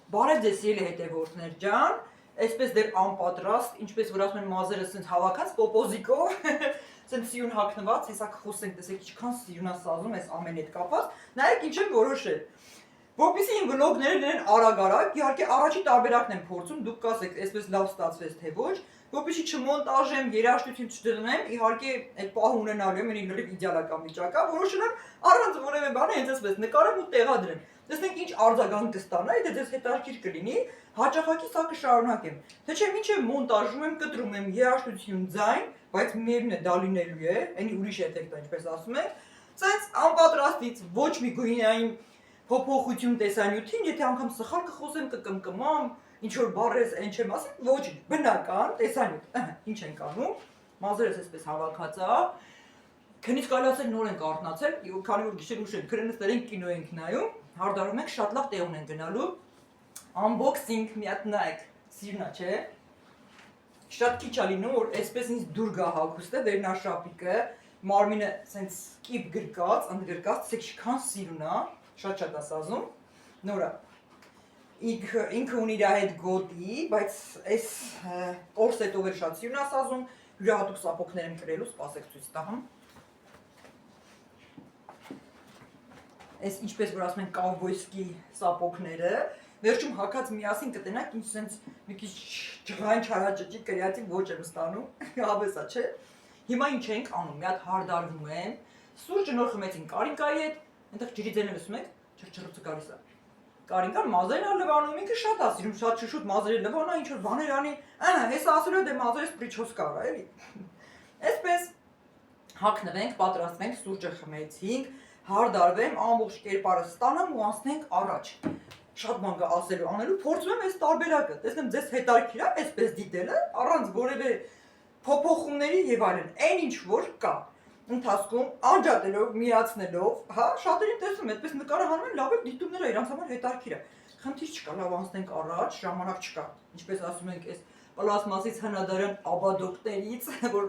Բարև ձեզ ելի հետևորդներ ջան, այսպես դեռ անպատրաստ, ինչպես որ ասում են մազերը սենց հավաքած պոպոզիկով, սենց սիրուն հագնված, հեսա խոսենք, տեսեք ինչքան սիրուն է սազում այս ամեն հետ կապված, նայեք ինչ եմ որոշել։ Որպեսզի իմ վլոգները լինեն արագ-արագ, իհարկե առաջի տարբերակն եմ փորձում, դուք կասեք, այսպես լավ ստացվեց թե ոչ, որպեսզի չմոնտաժեմ, երաժշտություն չդնեմ, իհարկե այդ պահը ունենալու եմ, ինի լրիվ իդեալական վիճակա, որոշել եմ առանց որևէ բանի հենց այսպես նկարեմ ու տեղադրեմ։ Տեսնենք ինչ արձագանք կստանա, եթե ձեզ հետաքրքիր կլինի, հաճախակի սա կշարունակեմ։ Թե չէ մինչև մոնտաժում եմ, կտրում եմ երաժշտություն, ձայն, բայց միևնույն է դա լինելու է, այնի ուրիշ էֆեկտ է, ինչպես ասում են, ցենց անպատրաստից ոչ մի գույնային փոփոխություն տեսանյութին, եթե անգամ սխալ կխոսեմ, կկմկմամ, ինչ որ բառերս այն չեմ ասում, ոչինչ, բնական տեսանյութ, ինչ ենք անում, մազերս այսպես հավաքած է, քնից կարելի ասել նոր ենք արթնացել, քանի որ գիշեր ուշ ենք, քրենստեր ենք կինո ենք նայում, հարդարում ենք, շատ լավ տեղ ունենք գնալու, unboxing մի հատ նայեք, սիրնա չէ, շատ քիչ է լինում, որ այսպես ինձ դուր գա հագուստը, վերնաշապիկը, մարմինը սենց կիպ գրկած, ընդգրկած, տեսեք ինչքան սիրուն է, շատ ասազում, նորա, ինքը ունի իր հետ գոտի, բայց այս կորսետով էլ շատ սիրուն է ասազում, յուրահատուկ սապոկներ եմ կրելու, սպասեք ցույց տամ։ Այս ինչպես որ ասում են կավբոյսկի սապոկները, վերջում հակած միասին կտենակ, ինչ սենց մի քիչ ջղային չարաճճի կրեատիվ ոչ եմ ստանում, հավեսա չէ։ Հիմա ինչ ենք անում, մի հատ հարդարվում եմ, սուրճը նոր խմեցին Կարինկայի հետ, այնտեղ ջրի ձենը լսում եք, չրճռոցը գալիս է։ Կարինկան մազերն է լվանում, ինքը շատ է սիրում, շատ շուտ մազերը լվանա, ինչ որ բաներ անի, հեսա ասելու դե մազերս պրիչոս կարա, էլի։ Այսպես հագնվենք, պատրաստվենք, սուրճը խմեցինք, հարդարվեմ, ամբողջ կերպարը ստանամ ու անցնենք առաջ։ Շատ բան կա ասելու, անելու, փորձում եմ այս տարբերակը, տեսնեմ ձեզ հետաքրքիր է այսպես դիտելը, առանց որևէ փոփոխումների եւ այլն, այն ինչ որ կա։ Ընթացքում անջատելով, միացնելով, հա, շատերին տեսնում, այդպես նկարը հանում են, լավ է դիտումները իրանց համար հետաքրքիր է։ Խնդիր չկա, լավ անցնենք առաջ, ժամանակ չկա։ Ինչպես ասում ենք, այս պլաստմասից հնադարյան աբադոկներից, որ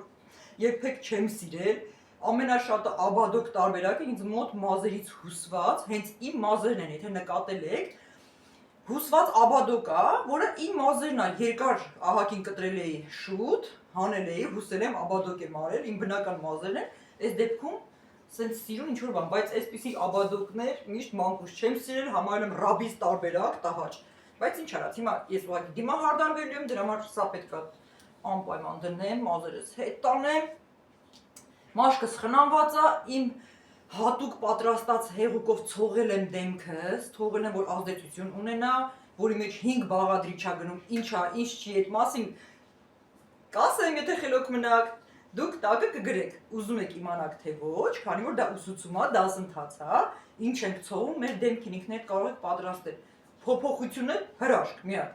երբեք չեմ սիրել, ամենաշատը աբադոկ տարբերակը ինձ մոտ մազերից հուսված, հենց իմ մազերն են, եթե նկատել եք, հուսված աբադոկա, որը իմ մազերն է, երկար ահագին կտրել էի շուտ, հանել էի, հուսել եմ աբադոկ եմ արել, իմ բնական մազերն են, այս դեպքում սենց սիրուն ինչ-որ բան, բայց այսպիսի աբադոկներ միշտ մանկուց չեմ սիրել, համարել եմ ռաբից տարբերակ, տահաճ, բայց ինչ արած, հիմա ես ուղղակի դիմա հարդարվելու եմ, դրա համար սա պետք է անպայման դնեմ, մազերս հետ տանեմ, մաշկս խնամված է, իմ հատուկ պատրաստած հեղուկով ցողել եմ դեմքս, թողել եմ, որ ազդեցություն ունենա, որի մեջ 5 բաղադրիչ է գնում, ինչ է, ինչ չի, այդ մասին կասեմ, եթե խելոք մնաք, դուք տակը կգրեք, ուզում եք իմանաք թե ոչ, քանի որ դա ուսուցում է, դասընթաց է, ինչ ենք ցողում մեր դեմքին, ինքներդ կարող եք պատրաստել, փոփոխությունը հրաշք, մի հատ։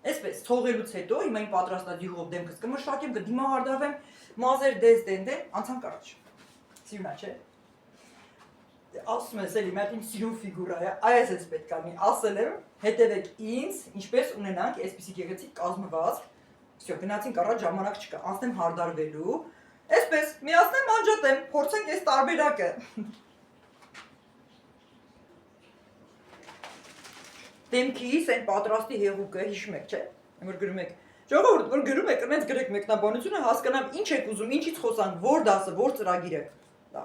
Այսպես ցողելուց հետո հիմա իմ պատրաստած յուղով դեմքս կմշակեմ, կդիմահարդարվեմ, մազեր դեն, անցանք առաջ։ Սիրուն է, չէ։ Ասում ես էլի, մի հատ իմ սիրուն ֆիգուրա է, այս էս պետք է լինի, ասել եմ, հետևեք ինձ, ինչպես ունենանք այսպիսի գեղեցիկ կազմվածք։ Всё, գնացինք առաջ, ժամանակ չկա, անցնեմ հարդարվելու։ Այսպես, միացնեմ, անջատեմ, փորձենք այս տարբերակը։ Դեմքիս այն պատրաստի հեղուկը, հիշում եք, չէ՞, որ գրում եք։ Ժողովուրդ, որ գրում եք, այնց գրեք մեկնաբանությունը, հասկանամ ինչ եք ուզում, ինչից խոսանք, որ դասը, որ ծրագիրը։ Դա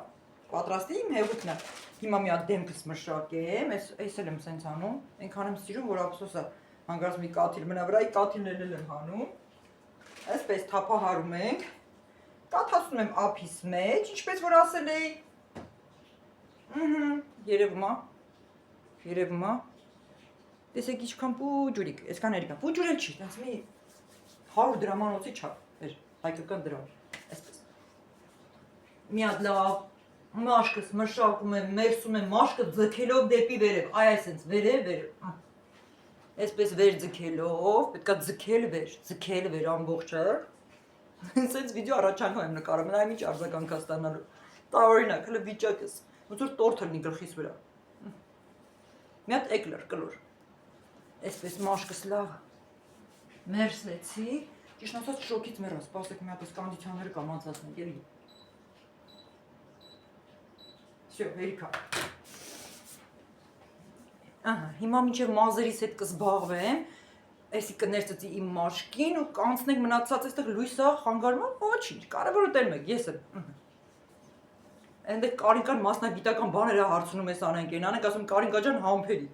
պատրաստի իմ հեղուկն է։ Հիմա մի հատ դեմքս մշակեմ, այս էլ եմ սենց անում, այնքան եմ սիրում, որ ափսոս է, հանկարծ մի կաթիլ մնա վրայի, կաթիլներն էլ եմ հանում։ Այսպես թափահարում ենք, կաթացնում եմ ափիս մեջ, ինչպես որ ասել էի, երևում է, տեսեք ինչքան պուջուրիկ, այսքան էրիկա, պուջուրել չի, տենց մի 100 դրամանոցի չափ, հայկական դրամ, այսպես, մի հատ լավ, մաշկս մշակում եմ, մերսում եմ մաշկը ձգելով դեպի վերև, այ այսենց վերև, այսպես վեր ձգելով, պետք է ձգել վեր ամբողջը, սենց վիդեո առաջարկում եմ նկարում, նայեմ ինչ արձագանք է ստանալու, տարօրինակ, հələ վիճակս, ոնց որ տորթ լինի գլխիս վրա, մի հատ էկլեր, կլոր, այսպես մաշկս լավ մերսեցի, ճիշտ ասած շոկից մեռա, սպասեք մի հատ այս կոնդիցիոները կամ անցածնենք, էլի, всё, հերիքա, Ահա, հիմա մինչև մազերիս հետ կզբաղվեմ, էսի կներծծի իմ մաշկին ու կանցնենք մնացած այստեղ լույսա խանգարում, ոչինչ, կարևորը տենում եք, ես եմ։ Այնտեղ Կարինկան մասնագիտական բաներ է հարցնում ես անենք, անենք ասում Կարինկա ջան համբերի։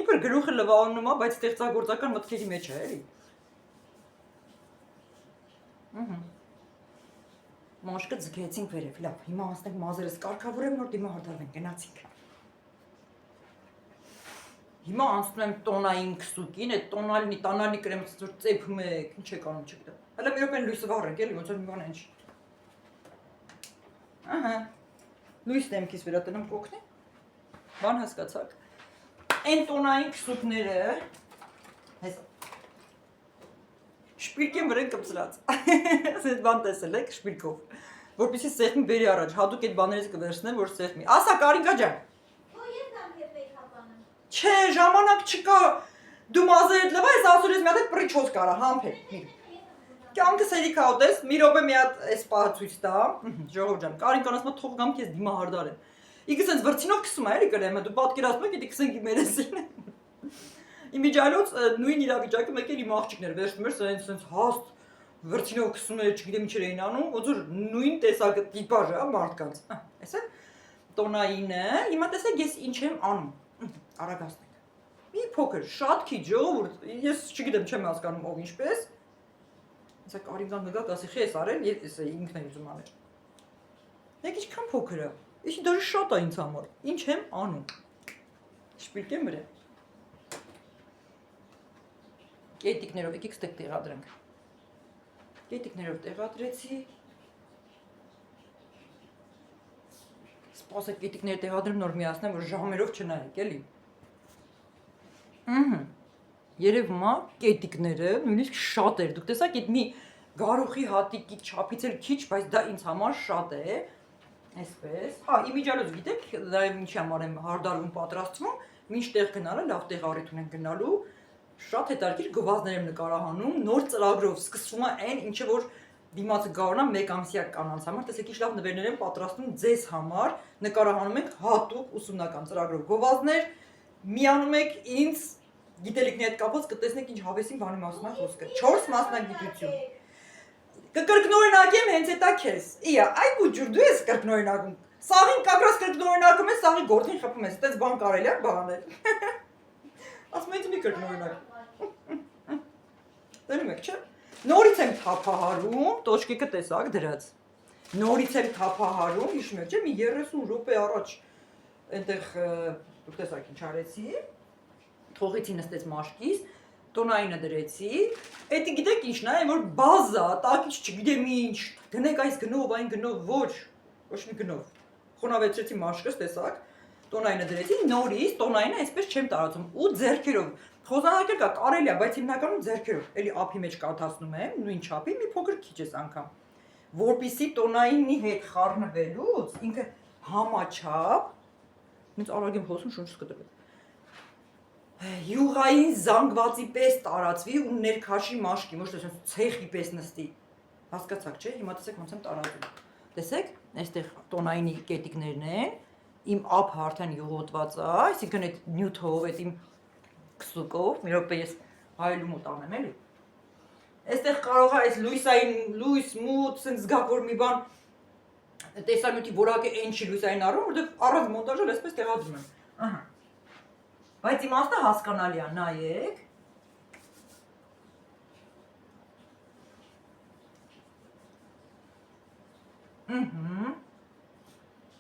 Իբր գլուխը լվանում է, բայց ստեղծագործական մտքերի մեջ է, էլի։ Մաշկը ձգեցինք վերև, լավ, հիմա անցնենք մազերս կարգավորեմ, նոր դիմա հարդարվենք, գնացինք։ Հիմա անցնում եմ տոնային քսուկին, այդ տոնալնի կրեմը որ ծեփում եք, ինչ եք անում, չգիտեմ։ Հələ մի րոպե լույսը վառենք, էլի, ոնց որ մի բան ինչ։ Ահա։ Լույսն եմ քիչ վերատնում կօգնի։ Բան հասկացաք։ Այն տոնային քսուկները հեսա շպիրկի վրան կպցրած։ Ասես բան տեսել եք շպիրկով, որպեսզի սեղմի բերի առաջ, հատուկ այդ բաներից կվերցնեմ, որ սեղմի։ Ասա Կարինկա ջան։ Չէ, ժամանակ չկա։ Դու մազերդ լվա, ես ասում ես մի հատ այդ պրիչոց կարա, համբեր։ Կյանքս հերիքա ուտես, մի րոպե մի հատ էս պահը ցույց տա։ Ժողով ջան, Կարինկան ասում է թող գամ քեզ դիմա հարդարեմ։ Իգը սենց վրցինով քսում է, էլի կրեմը, դու պատկերացնում ես, դի քսենք իմ երեսին։ Իմիջիայլոց նույն իրավիճակը մեկ էլ իմ աղջիկներ վերջում էր, սենց հաստ վրցինով քսում էր, չգիտեմ ինչ էին անում, ոնց որ նույն տեսակը տիպաժը է մարդկանց։ Էս է տոնայինը, հիմա տեսեք ես ինչ եմ անում։ Արագացնենք։ Մի փոքր, շատ քիչ ժողովուրդ, ես չգիտեմ, չեմ հասկանում ով ինչպես։ Հեսա Կարինկան գա ասի, խի ես արել, ես ինքն եմ ուզում անել։ Եկ ինչքան փոքր է։ Իսկ դեռ շատ է ինձ համար։ Ինչ եմ անում։ Շպիրկեմ վրա։ Կետիկներով եկեք ստեղ տեղադրենք։ Կետիկներով տեղադրեցի։ Սպասեք կետիկները տեղադրեմ նոր միացնեմ, որ ժամերով չնայեք, էլի։ Երևում է կետիկները նույնիսկ շատ էր։ Դուք տեսաք այդ մի գարուխի հատիկի չափից էլ քիչ, բայց դա ինձ համար շատ է։ Այսպես։ Հա, իմիջիալոց գիտեք, դա ինչի համար եմ հարդարվում պատրաստվում, մինչ տեղ գնալը, լավ տեղ առիթ ունենք գնալու։ Շատ հետաքրքիր գովազդներ եմ նկարահանում, նոր ծրագրով սկսվում է այն, ինչը որ դիմացը գարունա 1 ամսյա կանանց համար, տեսեք ինչ լավ նվերներ եմ պատրաստում ձեզ համար, նկարահանում ենք հատուկ ուսումնական ծրագրով գովազդներ, միանում եք ինձ գիտելիքների հետ կապված կտեսնեք ինչ հավեսին բանի մասին է խոսքը։ 4 մասնագիտություն։ Կկրկնօրինակեմ հենց էտա քեզ։ Իա, այ բուջուր դու ես կրկնօրինակում։ Սաղին կակրաս կրկնօրինակում ես, սաղի գործին խփում ես, այդպես բան կարելի է բանել։ Ասում եմ մի կրկնօրինակ։ Տենում եք, չէ՞։ Նորից եմ թափահարում, տոճկիկը տեսակ դրած։ Նորից եմ թափահարում, հիշում եք, չէ՞, մի 30 րոպե առաջ այնտեղ դուք տեսակ ինչ արեցի։ Թողեցի նստեց մաշկիս, տոնայինը դրեցի, էդի գիտեք ինչն է, որ բազա, տակիչ չգիտեմ ինչ, դնեք այս գնով, այն գնով, ոչ մի գնով, խոնավեցրեցի մաշկս, տեսակ, տոնայինը դրեցի, նորից տոնայինը այսպես չեմ տարածում, ու ձեռքերով, խոզանակել կա, կարելի է, բայց հիմնականում ձեռքերով, էլի ափի մեջ կաթացնում եմ, նույն չափի, մի փոքր քիչ ես անգամ, որպեսզի տոնայինի հետ խառնվելուց, ինքը համաչափ, ինձ արագ եմ խոսում, շունչս կտրվեց, յուղային զանգվածի պես տարածվի ու ներքաշի մաշկի, ոչ թե ցեխի պես նստի։ Հասկացաք, չէ՞, հիմա տեսեք ոնց եմ տարածում։ Տեսեք, այստեղ տոնայինի կետիկներն են, իմ ափը արդեն յուղոտված է, այսինքն այդ նյութով, այդ իմ քսուկով, մի րոպե ես հայելու մոտ անեմ, էլի։ Այստեղ կարող է այս լույսային, լույս, մութ, սենց զգաք, որ մի բան տեսանյութի որակը այն չի լույսային առում, որտեղ առանց մոնտաժել այսպես տեղադրում եմ։ Ահա։ Բայց իմաստը հասկանալի է, նայեք։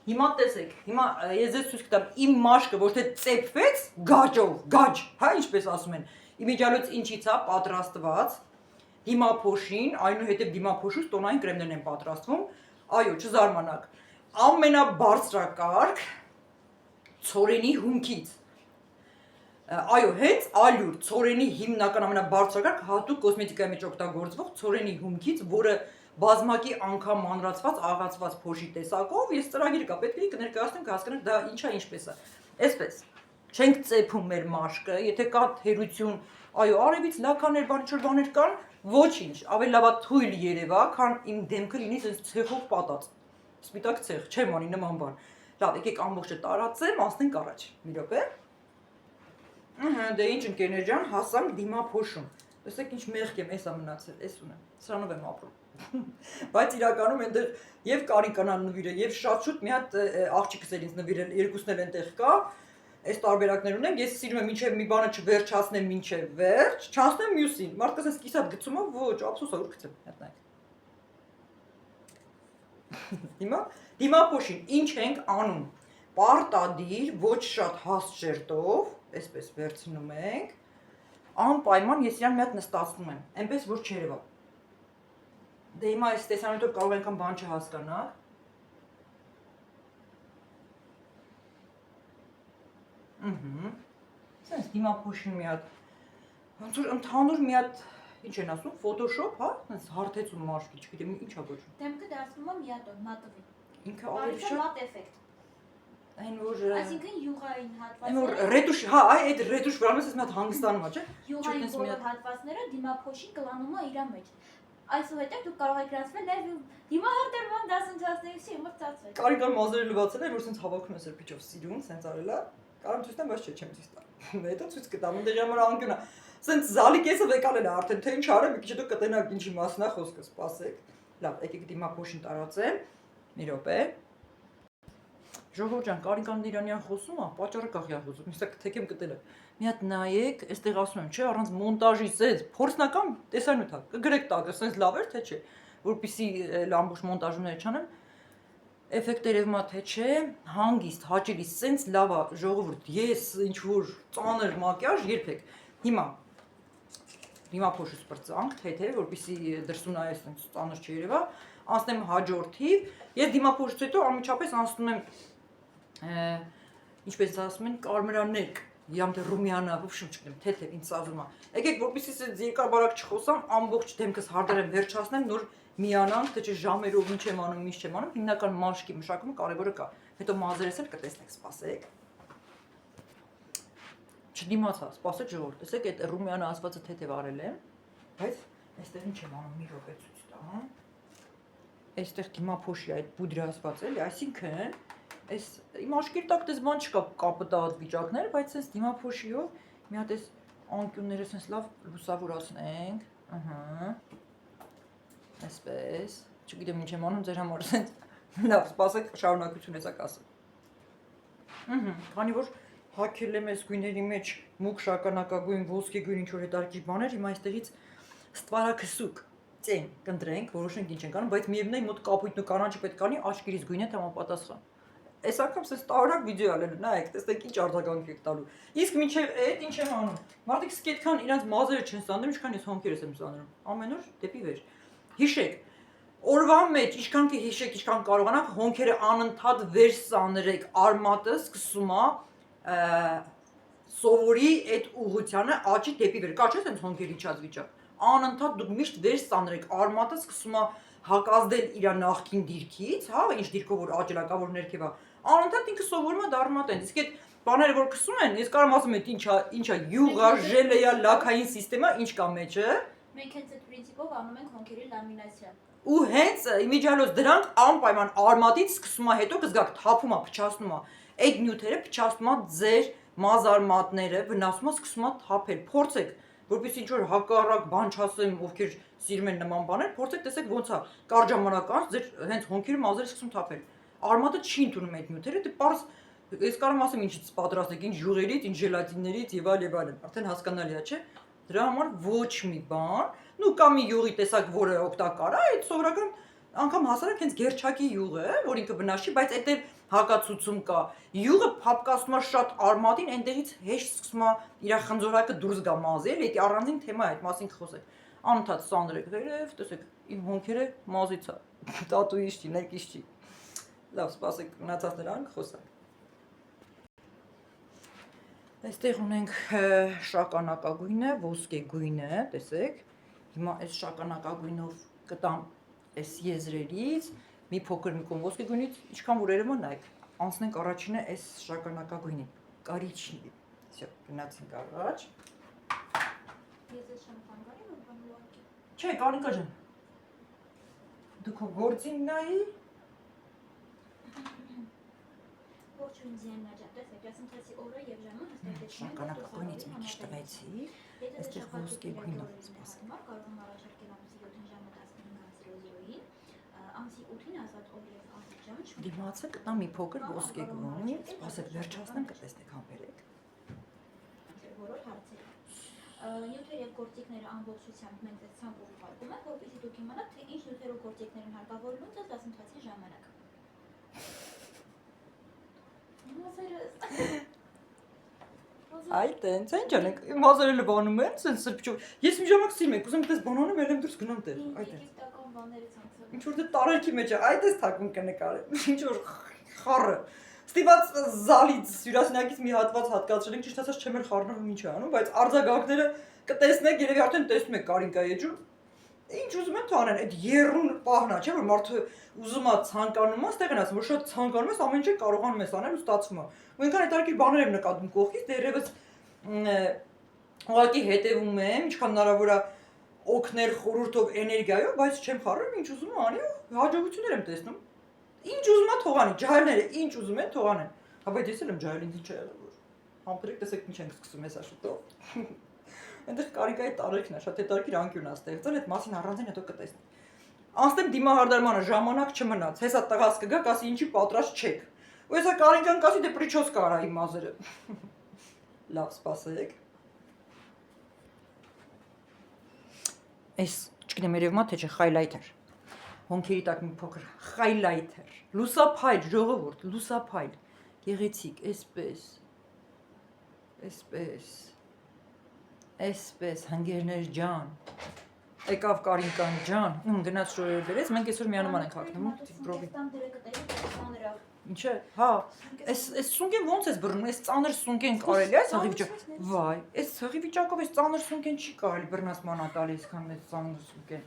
Հիմա տեսեք, հիմա ես ձեզ ցույց կտամ իմ մաշկը ոչ թե ծեփվեց գաճով, գաճ, հա, ինչպես ասում են։ Իմիջիալոց ինչից է պատրաստված դիմափոշին, այնուհետև դիմափոշուց տոնային կրեմներն են պատրաստվում։ Այո, չզարմանաք։ Ամենաբարձրակարգ ցորենի հումքից։ Այո, հենց ալյուր, ցորենի հիմնական ամենաբարձրակարգ հատուկ կոսմետիկայի մեջ օգտագործվող ցորենի հումքից, որը բազմակի անգամ մանրացված, աղացված փոշի տեսակով, ես ծրագիրը կա, պետք է կներկայացնեմ, կհասկանաք դա ինչ է, ինչպես է։ Այսպես, չենք ծեփում մեր մաշկը, եթե կա թերություն, այո, արևից լաքաներ, բաներ կան, ոչինչ, ավելի լավ է թույլ երևա, քան իմ դեմքը լինի այսպես ցեխով պատած։ Սպիտակ ցեխ, չեմ անի նման բան։ Լավ, եկեք ամբողջը տարածեմ, անցնենք առաջ։ Մի րոպե։ Ահա, դե ինչ ընկերներ ջան, հասանք դիմափոշում։ Տեսեք ինչ մեղք եմ, էսա մնացել, էս ունեմ։ Սրանով եմ ապրում։ Բայց իրականում այնտեղ եւ Կարինկանան նվիրել, եւ շատ շուտ մի հատ աղջիկս էլ ինձ նվիրել, երկուսն էլ այնտեղ կա։ Այս տարբերակներ ունենք, ես սիրում եմ ինչեւ մի բանը չվերջացնեմ, ինչեւ վերջ, չանցնեմ մյուսին։ Մարդկաս էս կիսատ գցում ա, ոչ, ափսոս ա, որ գցեմ, հատնայք։ Հիմա դիմափոշին ինչ ենք անում։ Պարտադիր, ոչ շատ հաստ շերտով, այսպես վերցնում ենք, անպայման ես իրան մի հատ նստացնում եմ, այնպես որ չերևա։ Դե հիմա այս տեսանյութով կարող ենք բան չհասկանալ։ Սենց դիմափոշին մի հատ, ոնց որ ընդհանուր մի հատ, ինչ են ասում, Photoshop, հա, սենց հարթեցում մաշկի, չգիտեմ ինչ ա գոչվում։ Դեմքը դարձնում եմ միատոն, մատովի։ Ինքը ավելի շատ մատ էֆեկտ։ այն որ Այսինքն յուղային հատվածները։ Այն որ ռետուշ, հա, այդ ռետուշ վրա մեզ էս մի հատ հանգստանում ա, չէ՞։ Յուղային բոլոր հատվածները դիմափոշին կլանում է իր մեջ։ Այսուհետև դուք կարող եք գրանցվել նաև դիմահարդարման դասընթացների շիմացածվել։ Կարիգան մազերը լվացել է, որ սենց հավաքում ես երբիչով սիրուն, սենց արել է։ Կարամ ցույց տամ, բայց չեմ ցույց տա։ Հետո ցույց կտամ, այնտեղ համար անկյուն է։ Սենց զալի կեսը վեկալել է արդեն, թե ինչ արեմ, մի քիչ հետո կտենակ ինչի մասն է խոսքը, սպասեք։ Լավ, եկեք դիմափոշին տարածեմ։ Մի րոպե։ Ժողովուրդ ջան, Կարինկանն Իրանյան խոսում է, պատճառը կախյա խոսում, հեսա թեքեմ գտել է։ Մի հատ նայեք, այստեղ ասում եմ, չէ, առանց մոնտաժի սենց փորձնական տեսանյութ է, կգրեք տակը, սենց լավ էր, թե չէ, որպեսզի ամբողջ մոնտաժումները չանեմ, էֆեկտը երևում է թե չէ, հանգիստ, հաճելի, սենց լավ է, ժողովուրդ, ես ինչ որ ծանր մակիաժ երբեք։ Հիմա դիմափոշը սպրծանք, թե որպեսզի դրսում նայես սենց ծանր չերևա, անցնեմ հաջորդի, ես դիմափոշից հետո անմիջապես անցնում եմ ինչպես ասում են, կարմրաներկ, ям թե ռումյանա, ոբշեմ չգիտեմ, թե ինձ սազում է։ Եկեք, որպեսզի սենց երկար-բարակ չխոսամ, ամբողջ դեմքս հարդարեմ վերջացնեմ, նոր միանանք, թե չէ ժամերով ինչ եմ անում, ինչ չեմ անում, հիմնական մաշկի մշակումը կարևորը կա։ Հետո մազերս էլ կտեսնեք, սպասեք։ Չդիմացա, սպասեք ժողովուրդ, տեսեք, այդ ռումյանը ասվածը թեթև արել եմ, բայց այստեղ ինչ եմ անում, մի րոպե ցույց տամ։ Այստեղ դիմափոշի այդ բուդրը ասված էլի, այսինքն այս իմ աշկիր տակ դες բան չկա կապտած վիճակներ, բայց այս դիմափոշիով մի հատ այս անկյունները sense լավ լուսավորացնենք, ահա։ Այսպես, չգիտեմ ինչ եմ անում, ձեր համար sense լավ, սպասեք, շարունակություն էսա կասեմ։ Ահա, քանի որ հակել եմ այս գույների մեջ մուգ շագանակագույն, ոսկե գույն ինչ որ հետարքի բաներ, հիմա այստեղից ստվարակսուկ ծեն կընտրենք, որոշենք ինչ ենք անում, բայց միևնույն է մոտ կապույտն ու կանաչը պետք կանի աչքերից գույնը համապատասխան։ Այս անգամ sense տարօրինակ վիդեո ալելու, նայեք, տեսեք ինչ արձագանք եք տալու։ Իսկ մինչև այդ ինչ եմ անում։ Մարդիկ սկի այդքան իրանց մազերը չեն սանրում, ինչքան ես հոնքերս եմ սանրում։ Ամեն օր դեպի վեր։ Հիշեք, օրվա մեջ ինչքան կհիշեք, ինչքան կարողանաք, հոնքերը անընդհատ վեր սանրեք, արմատը սկսում է սովորի այդ ուղղությանը աճի դեպի վեր։ Կա չէ՞ sense հոնքերի իջած վիճակ։ Անընդհատ դուք միշտ վեր սանրեք, արմատը սկսում է հակազդել իր նախքին դիրքից, հա, ինչ դիրքով որ աճելա կա, որ ներքև է։ Անընդհատ ինքը սովորում է դառնալ տենց։ Իսկ այդ բաները որ քսում են, ես կարամ ասեմ այդ ինչա յուղա, ժելեյա, լաքային սիստեմա, ինչ կա մեջը։ Մենք հենց այդ պրինցիպով անում ենք հոնքերի լամինացիա։ Ու հենց իմիջիալոց դրանք անպայման արմատից սկսում է հետո կզգաք թափում է, փչացնում է։ Այդ նյութերը փչացնում է ձեր մազարմատները, վնասում է, սկսում է թափել։ Փորձեք, որպես ինչ որ հակառակ բան չասեմ, ովքեր սիրում են նման բաներ, փորձեք տեսեք ոնց է կարճ ժամանակ անց ձեր հենց հոնքերը մազերը սկսում թափել։ Արմատը չի ընդունում այդ նյութերը, դե պարզ ես կարող ասեմ ինչից պատրաստեք, ինչ յուղերից, ինչ ժելատիններից եւ այլն, արդեն հասկանալի է, չէ՞։ Դրա համար ոչ մի բան, նու կա մի յուղի տեսակ, որը օգտակար է, այդ սովորական անգամ հասարակ հենց գերչակի յուղ է, որ ինքը բնավ չի, բայց այդտեղ հակացուցում կա։ Յուղը փապկացնում է շատ արմատին, այնտեղից հեշտ սկսում է իր խնձորակը դուրս գա մազի, էլի դա առանձին թեմա է, այդ մասին կխոսենք։ Անընդհատ սանրեք վերև, տեսեք, իմ հոնքերը մազից է, տատուից չի, ներքից չի։ Լավ, սպասեք, մնացածները ան կխոսենք։ Այստեղ ունենք շագանակագույնը, ոսկե գույնը, տեսեք։ Հիմա այս շագանակագույնով կտամ այս եզրերից, մի փոքր մի կողմ ոսկե գույնից, ինչքան որ երևում է, նայեք, անցնենք առաջինը այս շագանակագույնի, կարիչնի։ Всё, գնացինք առաջ։ Ես ես չեմ կանգարի, որ բան ուղղակի։ Չէ, Կարինկա ջան։ Դու քո գործին նայի։ Ողջույն նաջատես, դասընթացի օրը եւ ժամը հստակեցնում Շնորհակալությունից մի քիչ տվեցի։ Այստեղ ոսկե գույնով սպասեմ։ կարող եմ առաջարկել ամսի 7-ին ժամը 19:00-ին, ամսի 8-ին ազատ օր եւ ազատ ժամ։ Դիմացը կտա մի փոքր ոսկե գույնի, սպասեք վերջացնեմ կտեսնեք համբերեք։ Որոշ հարցեր։ Նյութեր եւ գործիքները ամբողջությամբ մենք ձեզ ցանկ ուղարկում ենք, որպեսզի դուք իմանաք, թե ինչ նյութեր ու գործիքներ են հարկավոր լուծել դասընթացի ժամանակ։ Այ տենց ինչ անենք, մազերելը բանում են, սենց սրբչով։ Ես մի ժամանակ սիրում եմ, ուզում դες բանանը մելեմ դուրս գնամ տեղ։ Այ տենց։ Տական բաները ցանցը։ Ինչ որ դե տարերքի մեջ է, այ տես թակուն կնկարեմ։ Ինչ որ խառը։ Ստիված զալից հյուրասենյակից մի հատված հատկացրել ենք, ճիշտ ասած չեմ էլ խառնում ինչ է անում, բայց արձագանքները կտեսնեք, երևի արդեն տեսնում եք Կարինկայի էջում։ Ինչ ուզում են թողնեն, այդ երրուն պահնա, չէ՞ որ մարդը ուզում է ցանկանում է, ստեղ են ասում, որ շատ ցանկանում ես, ամեն ինչ կարողանում ես անել ու ստացվում է։ Ու ինքան այդ արկի բաներ եմ նկատում կողքից, դեռևս ուղղակի հետևում եմ, ինչքան հնարավոր է օգնել խորհուրդով էներգիայով, բայց չեմ խառնում, ինչ ուզում եմ անի ու հաջողություններ եմ տեսնում։ Ինչ ուզում է թողանի, ջահելները ինչ ուզում են թողանեն։ Հա բայց ես էլ եմ ջահել, ինձ ինչ է եղել որ։ Համբերեք տեսեք ինչ ենք սկսում հեսա շուտով։ Այնտեղ Կարինկայի տարերքն է, շատ հետաքրքիր անկյուն է ստեղծել, այդ մասին առանձին հետո կտեսնենք։ Անցնեմ դիմահարդարմանը, ժամանակ չմնաց, հեսա տղաս կգա, կասի ինչի պատրաստ չեք։ Ու հեսա Կարինկան կասի դե պրիչոս կարա իմ մազերը։ Լավ, սպասեք։ Այս չգիտեմ երևում է թե չէ highlighter։ Հոնքերի տակ մի փոքր highlighter։ Լուսափայլ, ժողովուրդ, լուսափայլ։ Գեղեցիկ, Էսպես, հանգերներ ջան։ Եկավ Կարինկան ջան, գնաց շորերը բերեց, մենք այսօր միանման ենք հագնում, պրոբի։ Ինչ է, հա, այս սունկեն ոնց ես բռնում, այս ծանր սունկեն կարելի է այս հղի վիճակով։ Վայ, այս հղի վիճակով այս ծանր սունկեն չի կարելի բռնած մանա տալի այսքան մեծ ծանր սունկեն։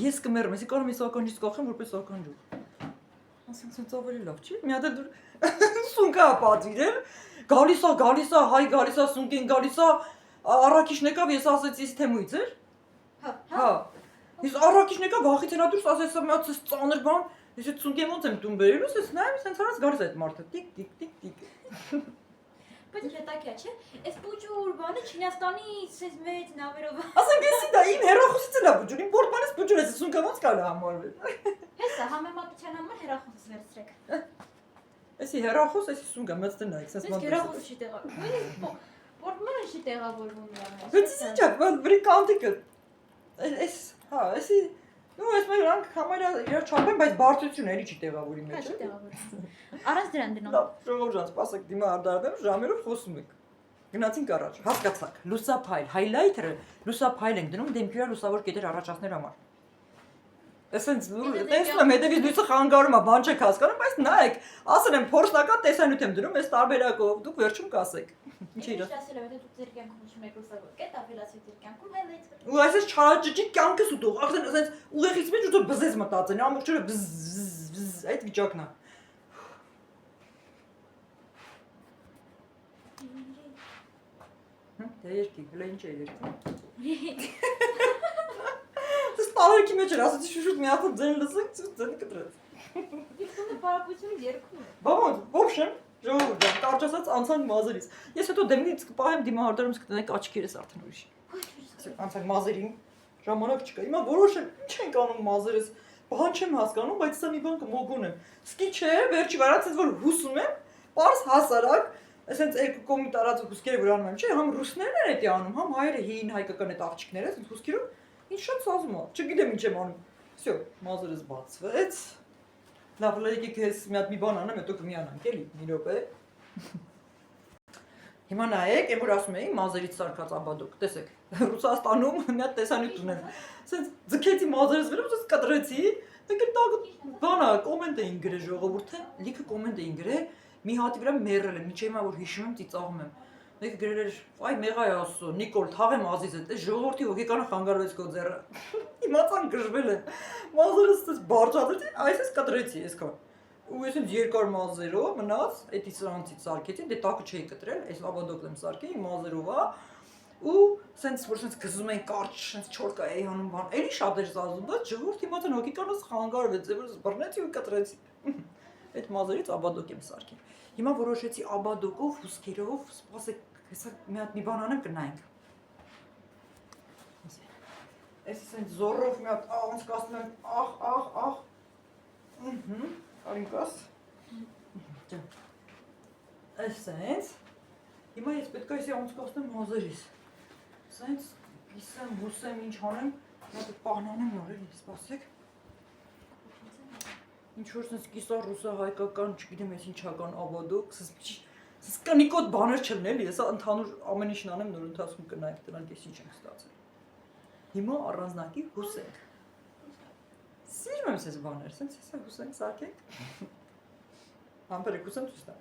Ես կմեռեմ, ես կարող եմ այս ականջից կախեմ որպես ականջուկ։ Ասենք սենց ավելի լավ չի։ Մի հատ էլ դուր սունկա պատվիրել, գալիս է, հայ գալիս է, սունկեն գալիս է, առաքիչն եկավ, ես ասեցի թեմույց էր։ Հա։ Ես առաքիչն եկավ, վախից ելա դուրս, ասես մի հատ ծանր բան, ես այդ սունկեն ոնց եմ տուն բերելուս, ես նայում, սենց արած գալիս այդ մարդը, տիկ։ Բայց հետաքրքիր չէ, այս բուջուր բանը Չինաստանից էս մեծ նավերով։ Ասենք էսի դա իմ հեռախոսից էլ է բուջուր, իմ պորտմանից բուջուր է, սունկա ոնց կարելի է համարվել։ Հեսա համեմատության համար հեռախոսս վերցրեք։ Էսի հեռախոս, էսի սունկա, մեծ տնայք, սենց ման։ Հեռախոսը չի տեղավորվում։ Պորտմանը չի տեղավորվում նրան։ Բայց ի՞նչ է, բրիկանտիկը։ Էս, հա, էսի նո, ես մեր rank համարյա իրար չափեմ, բայց բարձրությունը էլի չի տեղավորի մեջ։ Չի տեղավորվում։ Առանց դրան դնում։ Լավ, ժողովուրդ ջան, սպասեք, դիմահարդարվեմ, ժամերով խոսում եք։ Գնացինք առաջ, հասկացաք, լուսափայլ, highlighter-ը լուսափայլ ենք դնում դեմքի վրա լուսավոր կետեր առաջացնելու համար։ Էսենց տեսնում եմ, հետևից լույսը խանգարում է, բան չեք հասկանում, բայց նայեք, ասել եմ փորձնական տեսանյութ եմ դնում, այս տարբերակով, դուք վերջում կասեք։ Ինչի՞ իրա։ Ասել եմ, դուք ձեր կյանքում ուշում եք լուսավոր կետ, ավելացեք ձեր կյանքում highlighter։ Ու այսպես չարաճճի կյանքս ուտող, ասեն, ասենց ուղեղից մեջ ուտող բզեզ մտածեն, ամբողջ օրը բզ այդ վիճակն է։ Դե երկի, հələ ինչ է երկի։ Դες տարերքի մեջ էր, ասեցի շուշուտ մի հատ ձեն լսենք, ձեն կտրեց։ Իքսունը բարակությունից երկում է։ Բավոն, ոբշեմ, ժողովուրդ ջան, կարճ ասած անցանք մազերից։ Ես հետո դեմնից կպահեմ դիմահարդարումս կտնենք աչքերս արդեն ուրիշ։ Անցանք մազերին, ժամանակ չկա։ Հիմա որոշեմ, ինչ ենք անում մազերս, բան չեմ հասկանում, բայց սա մի բան կմոգոնեմ։ Սկի չէ, վերջի վարած ես որ հուսում եմ, պարզ հասարակ, այսենց երկու կողմի տարածող հուսքերը որ անում եմ, չէ, համ ռուսներն են էդի անում, համ հայերը հին հայկական այդ աղջիկները, այսենց հուսքերով, ինչ շատ սազում է, չգիտեմ ինչ եմ անում։ Всё, մազերս բացվեց։ Լավ, եկեք ես մի հատ մի բան անեմ, հետո կմիանանք, էլի, մի րոպե։ Հիմա նայեք, եմ որ ասում էի մազերից սարքած աբադոկ, տեսեք, Ռուսաստանում մի հատ տեսանյութ ունեմ։ Սենց ձգեցի մազերս վրա, ոնց կտրեցի, մեկ էլ տակ բանա կոմենտ էին գրել ժողովուրդը, լիքը կոմենտ էին գրել, մի հատի վրա մեռել եմ, ինչի հիմա որ հիշում եմ, ծիծաղում եմ։ Մեկը գրել էր, այ մեղայ Աստծո, Նիկոլ, թաղեմ ազիզ հետ, այս ժողովրդի հոգեկանը խանգարվեց քո ձեռը։ Իմացան գժվել եմ։ Մազերս էս բարձրացրեցի, այսպես կտրեցի այսքան։ Ու ես ինձ երկար մազերով մնաց, էդի սրանցից սարքեցի, դե տակը չէի կտրել, այս աբադոկն եմ սարքել, մազերով է։ Ու սենց որ սենց գզում էին կարճ, սենց չորկա էի հանում բան, էլի շատ էր զազում, բայց ժողովուրդը իմացան հոգեկանս խանգարվեց, ձեր որ բռնեցի ու կտրեցի։ այդ մազերից աբադոկ եմ սարքել։ Հիմա որոշեցի աբադոկով, հուսքերով, սպասեք, հեսա մի հատ մի բան անեմ կնայենք։ Այս ասենք զորով մի հատ անցկացնում եմ, ահ։ Կարինկաս։ Այսենց։ Հիմա ես պետք է այսի անցկացնեմ մազերիս։ Այսենց, կիսեմ, հուսեմ, ինչ անեմ, մի հատ պահնանեմ նոր էլի, սպասեք։ Ինչ-որ sense կիսա ռուսա հայկական, չգիտեմ ես ինչական աբադոկ, sense կնիկոտ բաներ չլն էլի, հեսա ընդհանուր ամեն ինչն անեմ նոր ընթացքում կնայեք դրանք ես ինչ ենք ստացել։ Հիմա առանձնակի հուսենք։ Սիրում եմ sense բաներ, sense հեսա հուսենք, սարքենք։ Համբերեք հուսեմ ցույց տամ։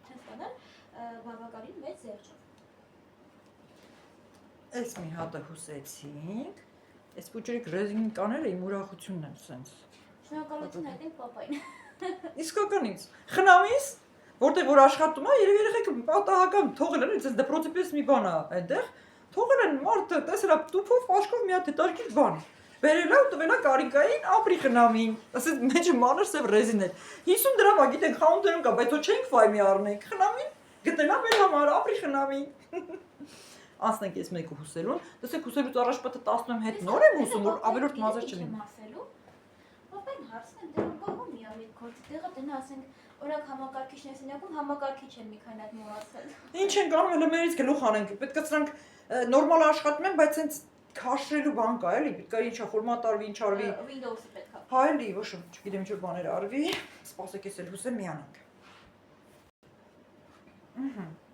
Չես տանել, բավականին մեծ զերջով։ Այս մի հատը հուսեցինք։ Այս փոքրիկ ռեզին կաները իմ ուրախությունն են sense։ Շնորհակալություն այդենք պապային։ Իսկականից։ Խնամիս, որտեղ որ աշխատում է, երբ երեխեքը պատահական թողել են, այդպես դպրոցի պես մի բան է այդտեղ, թողել են մարդը, տեսել է տուփով աշկով մի հատ հետարքիր բան։ Բերել է ու տվել է Կարինկային, ապրի խնամին։ Ասես մեջը մանր սև ռեզին է։ 50 դրամ է, գիտենք, խաունտերում կա, բայց ո չենք ֆայմի առնենք։ Խնամին գտնելա մեր համար, ապրի խնամին։ Անցնենք ես մեկը հուսելուն։ Տեսեք հուսելուց առաջ պետք է 10-ում հետ նոր եմ հուսում, որ ավելորդ մազեր չլինի։ Պապային հարցն է, դեռ կողում մի ամիտ գործի տեղը տնա ասենք, օրակ համակարգիչն է սենյակում, համակարգիչ են մի քանի հատ մոռացել։ Ինչ ենք անում, հենց գլուխ անենք։ Պետք է սրանք նորմալ աշխատում են, բայց հենց քաշրելու բան կա, էլի, պետք է ինչա ֆորմատ արվի, ինչ արվի։ Windows-ը պետք է։ Հա, էլի, ոչ, չգիտեմ ինչ բաներ արվի։ Սպասեք, ես էլ հուսեմ միանանք։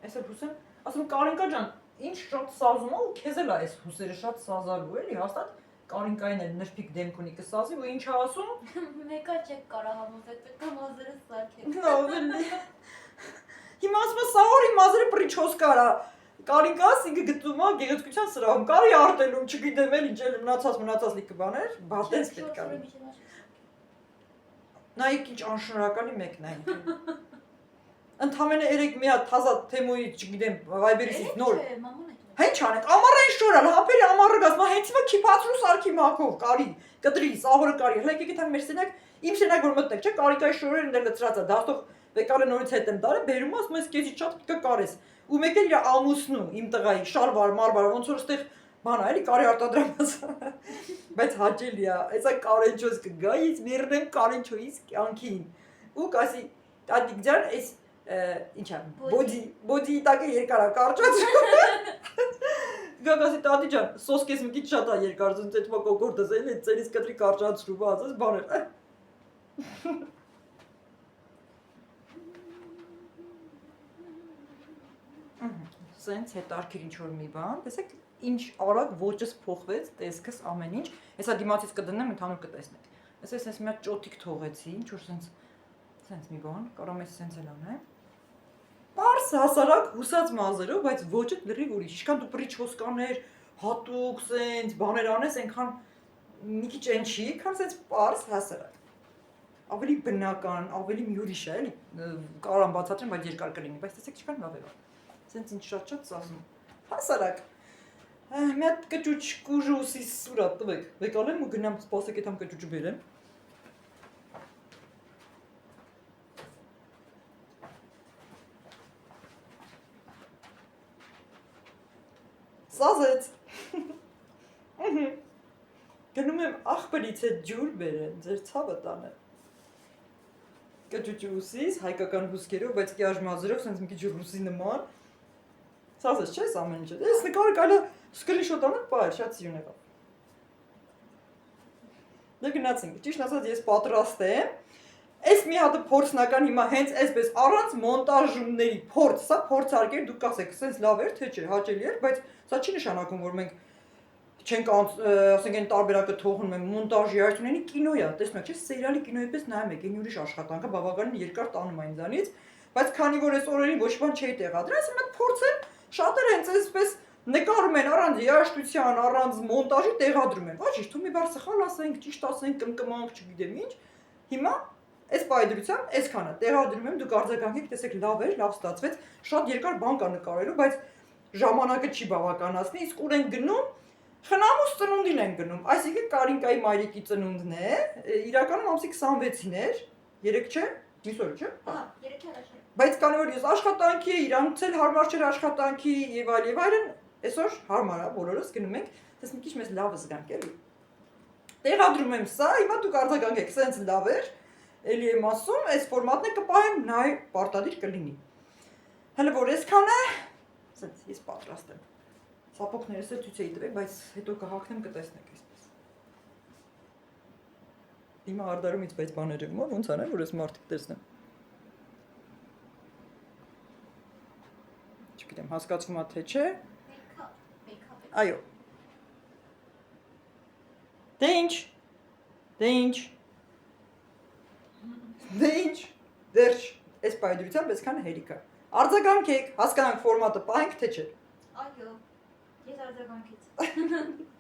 Ես էլ հուսեմ, ասում Կարինկա ջան, ինչ շատ սազում է ու քեզ էլ է այս հուսերը շատ սազալու, էլի, հաստատ Կարինկային էլ նրբիկ դեմք ունի կսազի ու ինչ ասում։ Մեկա չեք կարա համոզեք, պետք է մազերը սարքեք։ Ավելի։ Հիմա ասում է սաղորի մազերը պրիչոս կարա։ Կարինկաս ինքը գտնում է գեղեցկության սրահում, կարի արտելում, չգիտեմ էլ ինչ էլ մնացած լիքը բաներ, բատենց պետք է։ Նայեք ինչ անշնորհակալի մեկն է ինքը։ Ընդամենը 3 մի հատ թազա թեմոյի, չգիտեմ, Viber-ից նոր։ Հա ինչ անենք, ամառային շորալ, հապերի ամառը գազ, մա հենց հիմա քիփացրու սարքի մաքով, կարի, կտրի, սաղորը կարի, հլեք եկեք համ մեր սենյակ, իմ սենյակ որ մտնեք, չէ, Կարինկայի շորերն դեռ լծրած է, դաստող վեկալը նորից հետ եմ դարը, բերում ասում ես քեզից շատ պետք է կարես։ Ու մեկ էլ իր ամուսնու, իմ տղայի, շալվար, մարմար, ոնց որ ստեղ բան է, էլի կարի արտադրամաս։ Բայց հաճելի է, այսա կարենչոս կգայից, միրնեմ կարենչոյից կյանքին։ Ու կասի, տատիկ ջան, այս ինչ է, բոդի տակը երկար է կարճացրում։ Գագասի տատի ջան, սոսկես մի քիչ շատ է երկար, ցույց այդ կոկորդս էլի, ծերից կտրի կարճացրում, ասես բաներ։ Սենց հետարքիր ինչ որ մի բան, տեսեք ինչ արագ ոճս փոխվեց, տեսքս ամեն ինչ։ Հեսա դիմացից կդնեմ, ընդհանուր կտեսնեք։ Ես մի հատ ճոտիկ թողեցի, ինչ որ սենց մի բան, կարամ ես սենց էլ անեմ։ Պարս հասարակ հուսած մազերով, բայց ոճը լրիվ ուրիշ։ Ինչքան դու պրիչոսկաներ, հատուկ սենց բաներ անես, այնքան մի քիչ այն չի, քան սենց պարս հասարակ։ Ավելի բնական, ավելի մի ուրիշ է, էլի։ Կարամ բացատրեմ, բայց երկար կլինի, բայց տեսեք ինչքան լավ է։ Սենց ինչ շատ ծազում։ Հասարակ։ Մի հատ կճուճ կուժուսի սուրա տվեք։ Վեկալեմ ու գնամ սպասեք այդ համ կճուճը բերեմ։ Սազեց։ Գնում եմ աղբերից այդ ջուր բերեմ, ձեր ցավը տանը։ Կճուճի ուսիս, հայկական հուսքերով, բայց կյաժ մազերով, սենց մի քիչ ռուսի նման։ Սազես չես ամեն ինչը։ Ես նկարը կարելի սկրինշոտ անեմ, բայ, շատ սիրուն եղավ։ Դե գնացինք, ճիշտ ասած ես պատրաստ եմ։ Այս մի հատը փորձնական հիմա հենց այսպես առանց մոնտաժումների փորձ, սա փորձարկեր դուք կասեք, սենց լավ էր, թե չէ, հաճելի էր, բայց սա չի նշանակում, որ մենք չենք ասենք այն տարբերակը թողնում եմ մոնտաժի արդյունքների կինոյա, տեսնեք, չէ, սերիալի կինոյի պես նայում եք, այն ուրիշ աշխատանքը բավականին երկար տանում այն ձանից, բայց քանի որ այս օրերին ոչ բան չէի տեղադրել, ասում եմ փորձել, շատերը հենց այսպես նկարում են առանց երաժշտության, առանց մոնտաժի տեղադրում են։ Ոչ, թող մի բար սխալ ասենք, ճիշտ ասենք, կմկմանք, չգիտեմ ինչ։ Հիմա այս պայդրությամբ այսքանը տեղադրում եմ, դուք արձագանքեք, տեսեք լավ էր, լավ ստացվեց, շատ երկար բան կա նկարելու, բայց ժամանակը չի բավականացնի, իսկ ուր են գնում, խնամուս ծնունդին են գնում, այսինքն Կարինկայի մայրիկի ծնունդն է, իրականում ամսի 26-ին էր, 3 չէ, մյուս օրը չէ։ Հա, 3 առաջ։ Բայց կանի որ ես աշխատանքի, իրանց էլ հարմար չէր աշխատանքի եւ այլն, այսօր հարմար է, բոլորս գնում ենք, դες մի քիչ մեզ լավը զգանք էլի։ Տեղադրում եմ սա, հիմա դուք արձագանքեք, սենց լավ էր, էլի եմ ասում, այս ֆորմատն է կպահեմ, նայ պարտադիր կլինի։ Հələ որ այսքան է, սենց ես պատրաստ եմ։ Սապոկներս էլ ցույց էի տվել, բայց հետո կհագնեմ կտեսնեք այսպես։ Հիմա արդարումից բայց բաներ եմ, ոնց անեմ, որ ես մարդիկ տեսնեմ։ Չգիտեմ, հասկացվում է թե չէ։ Make-up։ Այո։ Դե ինչ։ Դե ինչ։ Դե ինչ։ Դեռ այս պայդրությամբ այսքան հերիք է։ Արձագանքեք, հասկանանք ֆորմատը պահենք թե չէ։ Այո։ Ես արձագանքից։